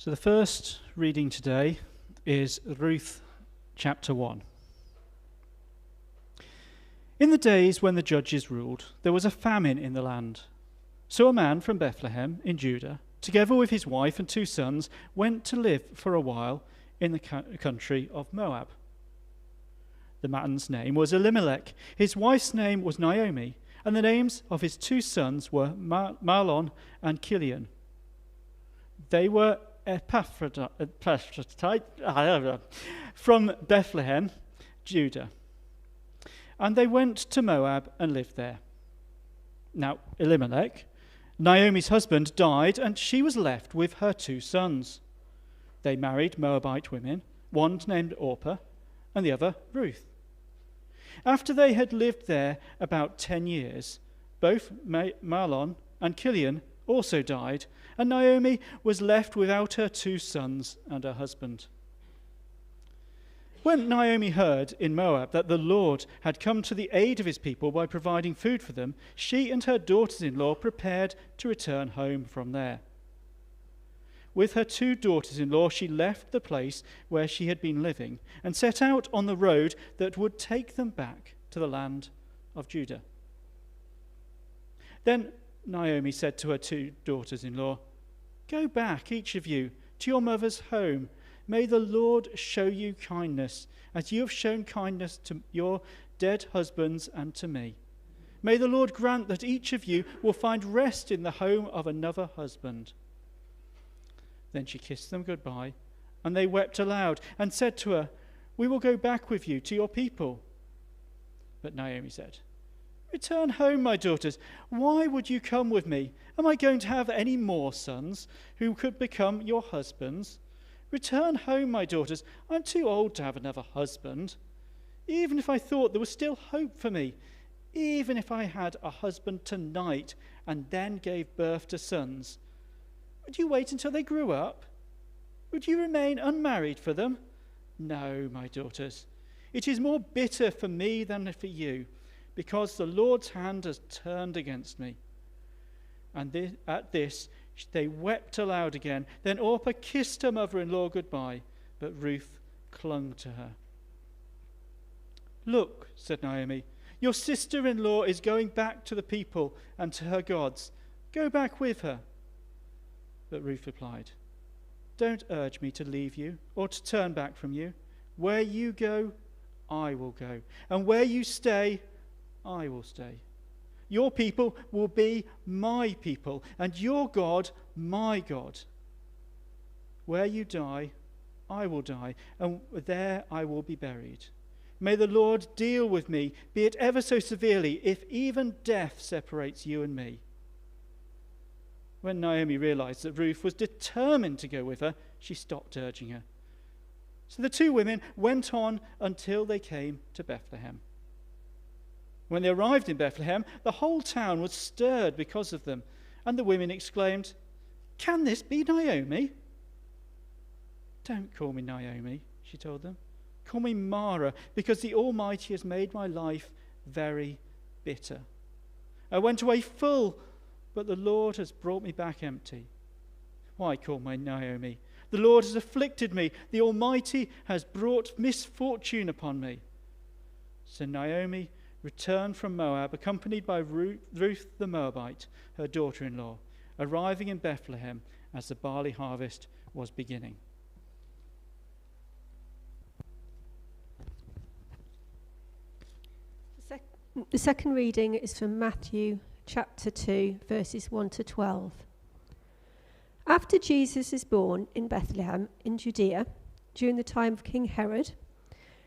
So the first reading today is Ruth chapter 1. In the days when the judges ruled, there was a famine in the land. So a man from Bethlehem in Judah, together with his wife and 2 sons, went to live for a while in the country of Moab. The man's name was Elimelech, his wife's name was Naomi, and the names of his 2 sons were Mahlon and Chilion. They were from Bethlehem, Judah. And they went to Moab and lived there. Now Elimelech, Naomi's husband, died, and she was left with her 2 sons. They married Moabite women, one named Orpah and the other Ruth. After they had lived there about 10 years, both Mahlon and Chilion also died, and Naomi was left without her 2 sons and her husband. When Naomi heard in Moab that the Lord had come to the aid of his people by providing food for them, she and her daughters-in-law prepared to return home from there. With her 2 daughters-in-law, she left the place where she had been living and set out on the road that would take them back to the land of Judah. Then Naomi said to her 2 daughters-in-law, "Go back, each of you, to your mother's home. May the Lord show you kindness, as you have shown kindness to your dead husbands and to me. May the Lord grant that each of you will find rest in the home of another husband." Then she kissed them goodbye, and they wept aloud and said to her, "We will go back with you to your people." But Naomi said, "Return home, my daughters. Why would you come with me? Am I going to have any more sons who could become your husbands? Return home, my daughters. I'm too old to have another husband. Even if I thought there was still hope for me, even if I had a husband tonight and then gave birth to sons, would you wait until they grew up? Would you remain unmarried for them? No, my daughters. It is more bitter for me than for you, because the Lord's hand has turned against me." And at this they wept aloud again. Then Orpah kissed her mother-in-law goodbye, but Ruth clung to her. "Look," said Naomi, "your sister-in-law is going back to the people and to her gods. Go back with her." But Ruth replied, "Don't urge me to leave you or to turn back from you. Where you go, I will go, and where you stay, I will stay. Your people will be my people, and your God, my God. Where you die, I will die, and there I will be buried. May the Lord deal with me, be it ever so severely, if even death separates you and me." When Naomi realized that Ruth was determined to go with her, she stopped urging her. So the 2 women went on until they came to Bethlehem. When they arrived in Bethlehem, the whole town was stirred because of them, and the women exclaimed, "Can this be Naomi?" "Don't call me Naomi," she told them. "Call me Mara, because the Almighty has made my life very bitter. I went away full, but the Lord has brought me back empty. Why call me Naomi? The Lord has afflicted me. The Almighty has brought misfortune upon me." So Naomi returned from Moab, accompanied by Ruth the Moabite, her daughter-in-law, arriving in Bethlehem as the barley harvest was beginning. The second reading is from Matthew chapter 2, verses 1 to 12. After Jesus is born in Bethlehem in Judea, during the time of King Herod,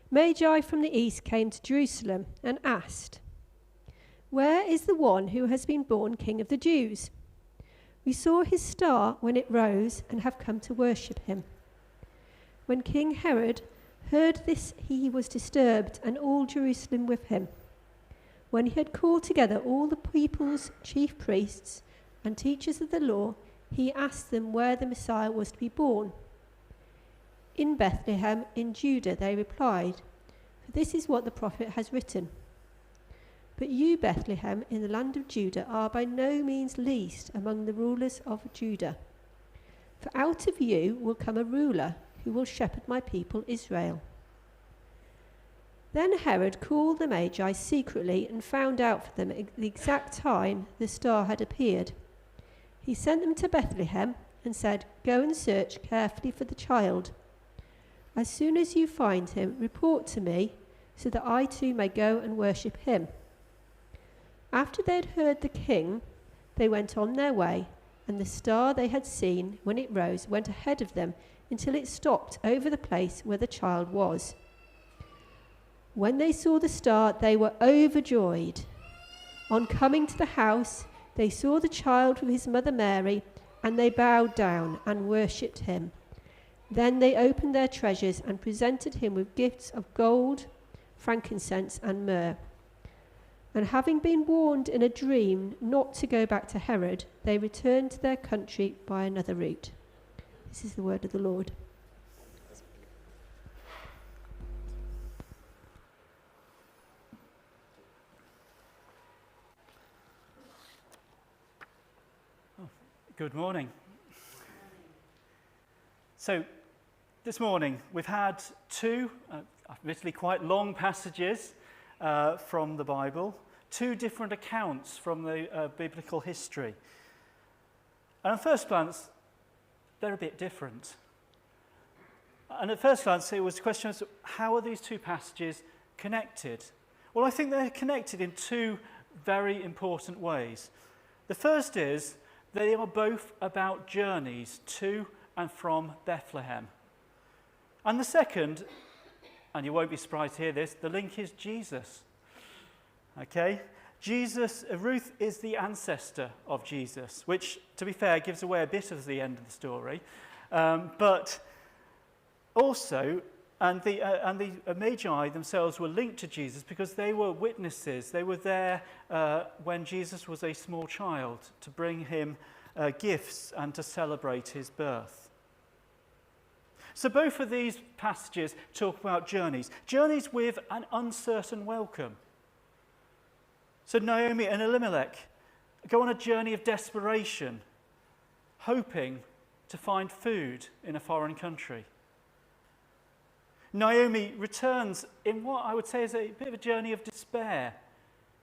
Magi from the east came to Jerusalem and asked, "Where is the one who has been born King of the Jews? We saw his star when it rose and have come to worship him." When King Herod heard this, he was disturbed, and all Jerusalem with him. When he had called together all the people's chief priests and teachers of the law, he asked them where the Messiah was to be born. "In Bethlehem in Judah," they replied, "for this is what the prophet has written. But you, Bethlehem, in the land of Judah, are by no means least among the rulers of Judah. For out of you will come a ruler who will shepherd my people Israel." Then Herod called the Magi secretly and found out for them the exact time the star had appeared. He sent them to Bethlehem and said, "Go and search carefully for the child. As soon as you find him, report to me, so that I too may go and worship him." After they had heard the king, they went on their way, and the star they had seen when it rose went ahead of them until it stopped over the place where the child was. When they saw the star, they were overjoyed. On coming to the house, they saw the child with his mother Mary, and they bowed down and worshipped him. Then they opened their treasures and presented him with gifts of gold, frankincense, and myrrh. And having been warned in a dream not to go back to Herod, they returned to their country by another route. This is the word of the Lord. Good morning. So, this morning we've had two, admittedly quite long passages from the Bible, two different accounts from the biblical history. And at first glance, they're a bit different. And at first glance, it was a question of how are these two passages connected? Well, I think they're connected in two very important ways. The first is they are both about journeys to and from Bethlehem. And the second, and you won't be surprised to hear this, the link is Jesus. Okay? Ruth is the ancestor of Jesus, which, to be fair, gives away a bit of the end of the story. But also, and the Magi themselves were linked to Jesus because they were witnesses. They were there when Jesus was a small child to bring him gifts and to celebrate his birth. So both of these passages talk about journeys with an uncertain welcome. So Naomi and Elimelech go on a journey of desperation, hoping to find food in a foreign country. Naomi returns in what I would say is a bit of a journey of despair.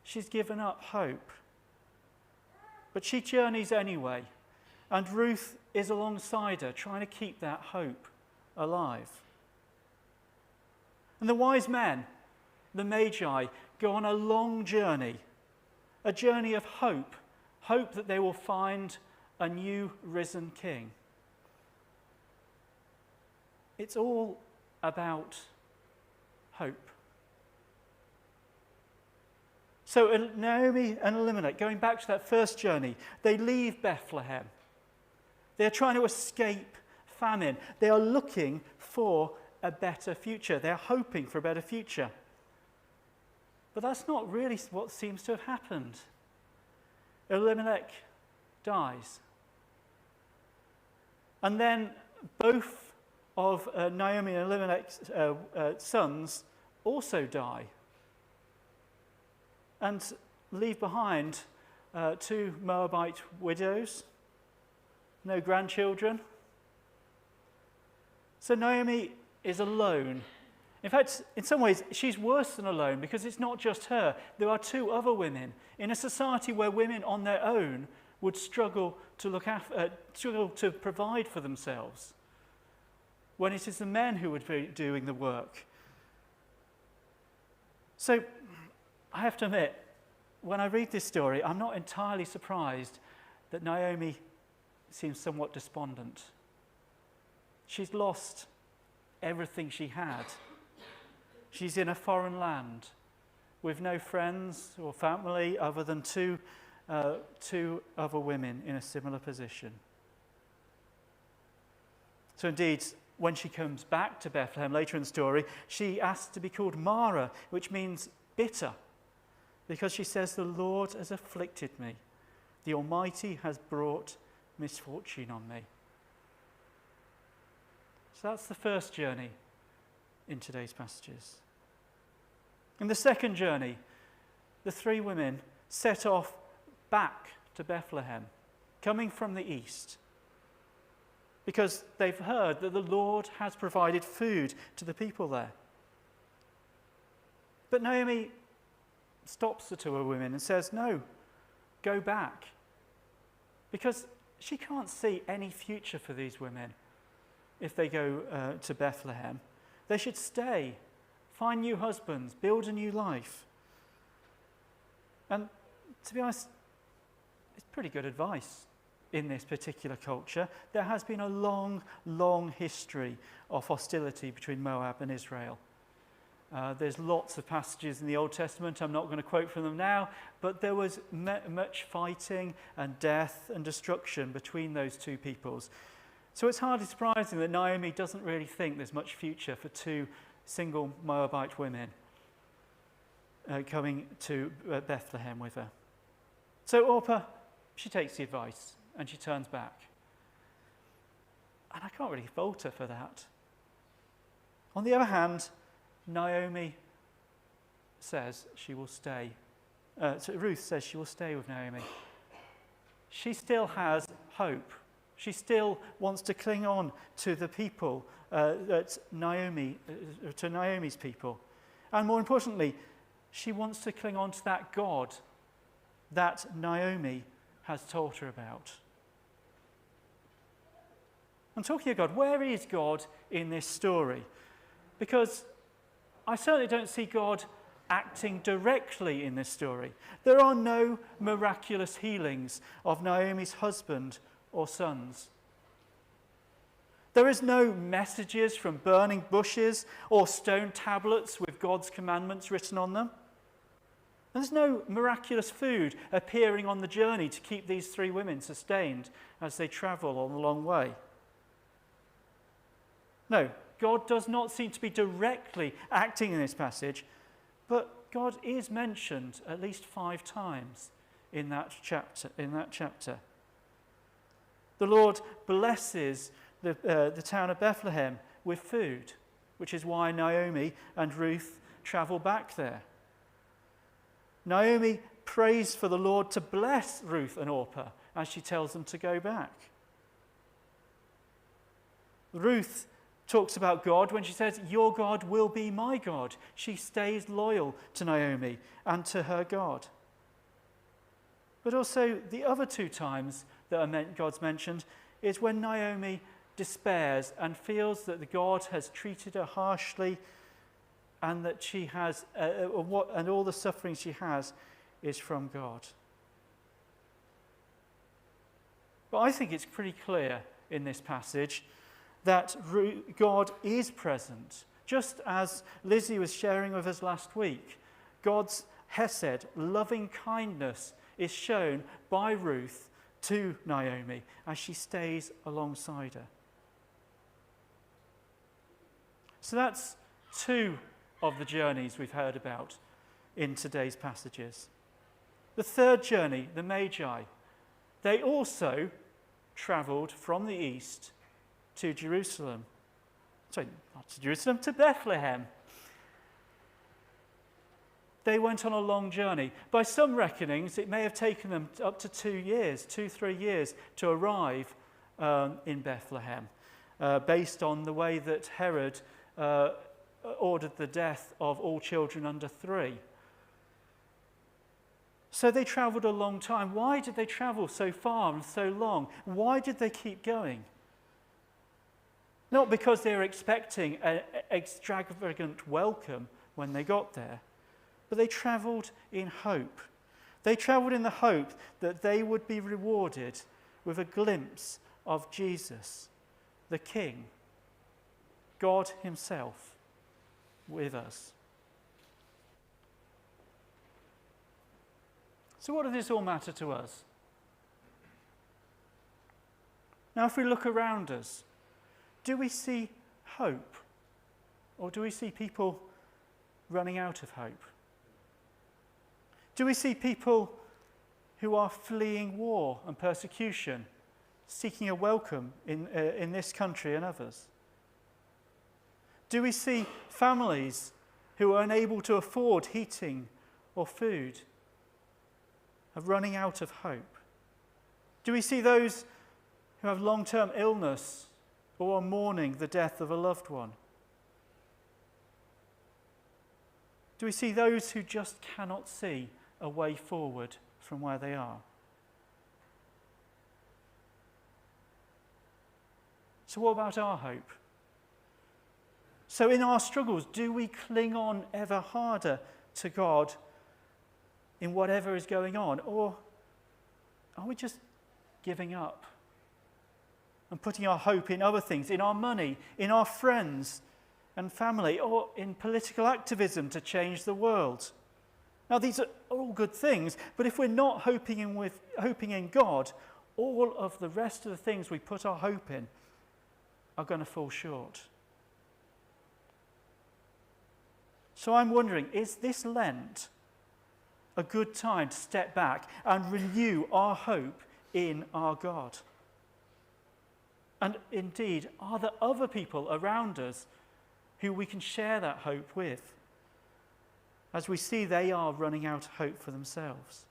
She's given up hope. But she journeys anyway, and Ruth is alongside her, trying to keep that hope alive. And the wise men, the Magi, go on a long journey, a journey of hope that they will find a new risen king. It's all about hope. So Naomi and Elimelech, going back to that first journey, they leave Bethlehem. They're trying to escape famine. They are looking for a better future. They're hoping for a better future. But that's not really what seems to have happened. Elimelech dies. And then both of Naomi and Elimelech's sons also die and leave behind two Moabite widows, no grandchildren. So Naomi is alone. In fact, in some ways, she's worse than alone because it's not just her. There are two other women in a society where women on their own would struggle to provide for themselves, when it is the men who would be doing the work. So I have to admit, when I read this story, I'm not entirely surprised that Naomi seems somewhat despondent. She's lost everything she had. She's in a foreign land with no friends or family other than two other women in a similar position. So indeed, when she comes back to Bethlehem later in the story, she asks to be called Mara, which means bitter, because she says, "The Lord has afflicted me. The Almighty has brought misfortune on me." So that's the first journey in today's passages. In the second journey, the three women set off back to Bethlehem, coming from the east. because they've heard that the Lord has provided food to the people there. But Naomi stops the two women and says, no, go back. Because she can't see any future for these women if they go to Bethlehem. They should stay, find new husbands, build a new life. And to be honest, it's pretty good advice in this particular culture. There has been a long, long history of hostility between Moab and Israel. There's lots of passages in the Old Testament. I'm not going to quote from them now, but there was much fighting and death and destruction between those two peoples. So it's hardly surprising that Naomi doesn't really think there's much future for two single Moabite women coming to Bethlehem with her. So Orpah, she takes the advice and she turns back. And I can't really fault her for that. On the other hand, Naomi says she will stay. So Ruth says she will stay with Naomi. She still has hope. She still wants to cling on to the people, to Naomi's people. And more importantly, she wants to cling on to that God that Naomi has told her about. I'm talking of God. Where is God in this story? Because I certainly don't see God acting directly in this story. There are no miraculous healings of Naomi's husband or sons. There is no messages from burning bushes or stone tablets with God's commandments written on them. There's no miraculous food appearing on the journey to keep these three women sustained as they travel on the long way. No, God does not seem to be directly acting in this passage, but God is mentioned at least 5 times in that chapter. The Lord blesses the town of Bethlehem with food, which is why Naomi and Ruth travel back there. Naomi prays for the Lord to bless Ruth and Orpah as she tells them to go back. Ruth talks about God when she says, "Your God will be my God." She stays loyal to Naomi and to her God. But also the other 2 times that God's mentioned is when Naomi despairs and feels that the God has treated her harshly and that she has, and all the suffering she has is from God. But I think it's pretty clear in this passage that God is present. Just as Lizzie was sharing with us last week, God's hesed, loving kindness, is shown by Ruth to Naomi as she stays alongside her. So that's 2 of the journeys we've heard about in today's passages. The third journey, the Magi, they also travelled from the east to Jerusalem. Sorry, not to Jerusalem, to Bethlehem. They went on a long journey. By some reckonings, it may have taken them up to 2-3 years to arrive in Bethlehem, based on the way that Herod ordered the death of all children under 3. So they travelled a long time. Why did they travel so far and so long? Why did they keep going? Not because they were expecting an extravagant welcome when they got there, but they travelled in hope. They travelled in the hope that they would be rewarded with a glimpse of Jesus, the King, God himself with us. So what does this all matter to us? Now, if we look around us, do we see hope? Or do we see people running out of hope? Do we see people who are fleeing war and persecution, seeking a welcome in this country and others? Do we see families who are unable to afford heating or food, are running out of hope? Do we see those who have long-term illness or are mourning the death of a loved one? Do we see those who just cannot see a way forward from where they are? So what about our hope? So in our struggles, do we cling on ever harder to God in whatever is going on? Or are we just giving up and putting our hope in other things, in our money, in our friends and family, or in political activism to change the world? Now, these are all good things, but if we're not hoping in God, all of the rest of the things we put our hope in are going to fall short. So I'm wondering, is this Lent a good time to step back and renew our hope in our God? And indeed, are there other people around us who we can share that hope with, as we see they are running out of hope for themselves?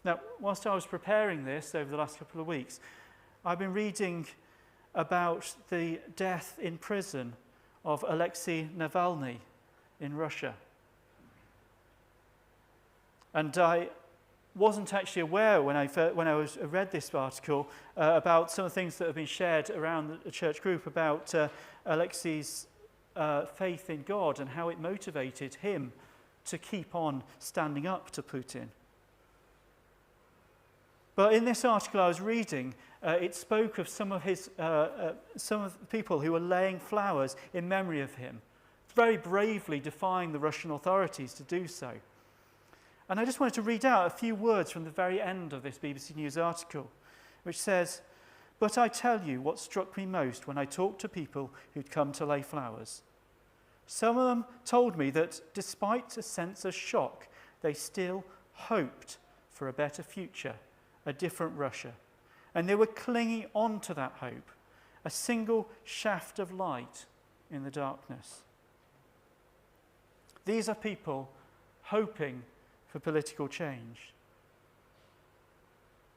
Now, whilst I was preparing this over the last couple of weeks, I've been reading about the death in prison of Alexei Navalny in Russia. And I wasn't actually aware when I read this article about some of the things that have been shared around the church group about Alexei's faith in God and how it motivated him to keep on standing up to Putin. But in this article I was reading, it spoke of some of the people who were laying flowers in memory of him, very bravely defying the Russian authorities to do so. And I just wanted to read out a few words from the very end of this BBC News article, which says, "But I tell you what struck me most when I talked to people who'd come to lay flowers. Some of them told me that despite a sense of shock, they still hoped for a better future, a different Russia. And they were clinging on to that hope, a single shaft of light in the darkness." These are people hoping for political change.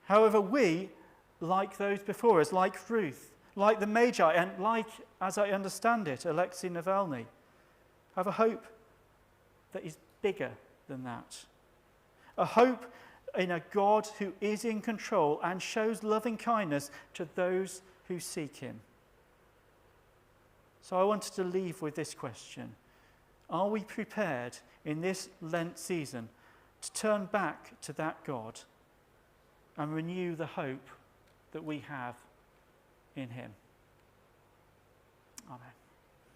However, we, like those before us, like Ruth, like the Magi, and like, as I understand it, Alexei Navalny, have a hope that is bigger than that. A hope in a God who is in control and shows loving kindness to those who seek him. So I wanted to leave with this question. Are we prepared in this Lent season to turn back to that God and renew the hope that we have in him? Amen.